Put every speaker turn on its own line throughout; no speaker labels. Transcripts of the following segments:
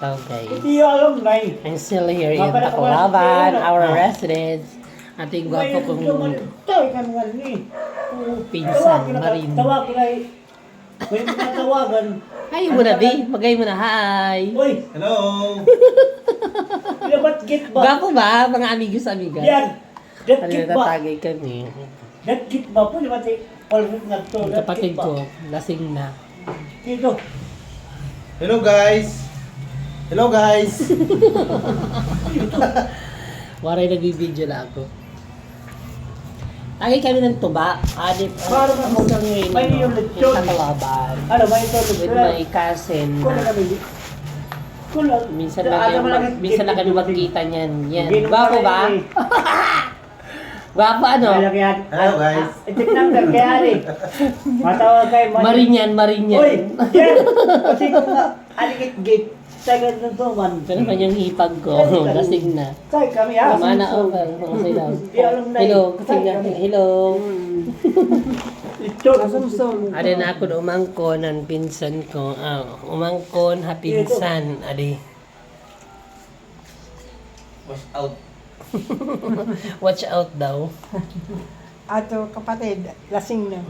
So guys,
Hindi alam, Nay.
I'm still here in
Mapala-
Tacloban,
mapala-
our residence. Ating gwapo kong
Tayo ka naman ni.
pinsan, Marin.
Tawag ko na eh. May mga tawagan.
Hi muna, Bi. Magay mo na, hi.
Uy,
Hello!
dapat git ba?
Gwapo ba, mga amigos amigas?
Yan. Dat
Ano
git ba?
natatagay kami.
Dat git ba po? Dapat eh. Palmit na to.
Yung kapatid ko, lasing na.
Dito.
Hello guys! Hello guys!
Waray nagbibideo na ako. Lagi kami ng tuba. Adip,
Parang ako
isang ngayon,
may yung lechon.
sa Tacloban.
Ano, may ito.
With my cousin.
Kung na kami. Kung na.
Minsan lang kami magkita niyan. Yan. Gwapo ba? Gwapo ano?
Hello guys!
Check number kaya rin. Matawag kayo.
Marinyan,
Uy!
Marinyan.
Yan! Kasi kung na alikit gate. Sagad na to man.
Ito naman yung hipag ko. Lasing na.
Say kami ha.
Tama na ako. Okay lang.
Di alam na.
Hello. Kasi nga, hello.
Ito. Asumsum.
Ada na ako na umangkon ang pinsan ko. Umangkon ha pinsan. Adi.
Watch out!
Watch out daw.
Ato kapatid, lasing na.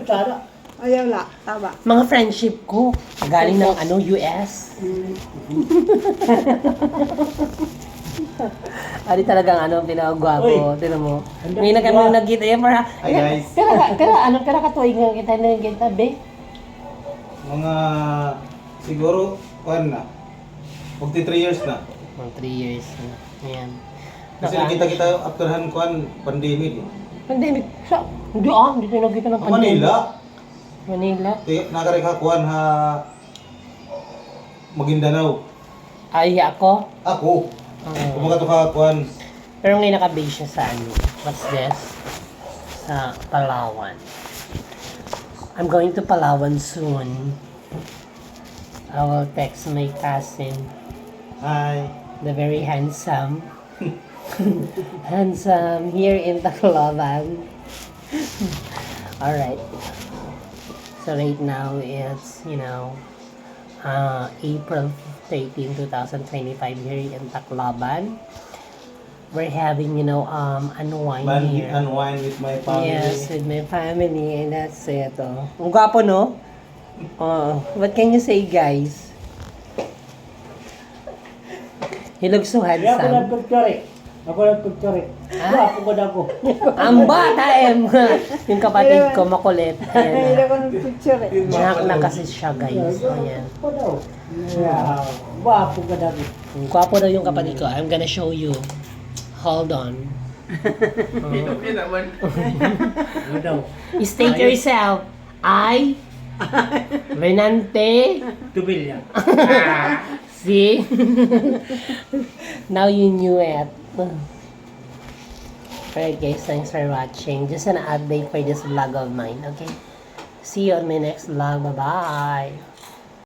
Tara.
Ayaw la, tama.
Mga friendship ko. Galing ng US. Adi talagang pinakagwapo. Tinan mo. Ngayon na kami nagkita.
Hi guys!
Kaya katuwing nga kita na kita, be?
Mga siguro, kuhan na. Magti 3 years na.
3 years na. Ayan.
Kasi nakita kita afterhan kuhan, pandemic.
Pandemic. Hindi hindi tayo nagkita ng
Manila!
Manila.
Nakareka kuhan ha Maguindanao.
Ay, ako?
Ako!
Oo.
Kumaga to ka kuhan.
Pero ngayon nakabase siya sa what's this? Sa Palawan. I'm going to Palawan soon. I will text my cousin,
Hi!
the very handsome. Handsome here in Tacloban. Alright. So right now it's, April 13, 2025 here in Tacloban. We're having, unwind here.
Unwind with my family.
Yes, with my family, and that's it. Oh. Ang gwapo, no? What can you say, guys? He looks so
Kaya ako
handsome.
nagpagkari. Ako nagpagkari. Ako ko na ako.
Ang bata, yung kapatid ko, makulit.
Ayaw
Ayan.
ko ng picture eh.
Manak na kasi siya, guys. Ayan.
Ako daw. Yeah. Wapo ka na ako.
Ang gwapo daw yung kapatid ko. I'm gonna show you. Hold on.
Ano daw?
State yourself. I, Renante,
Tubil yan.
see? Now you knew it. Alright guys, thanks for watching. Just an update for this vlog of mine, okay? See you on my next vlog. Bye-bye!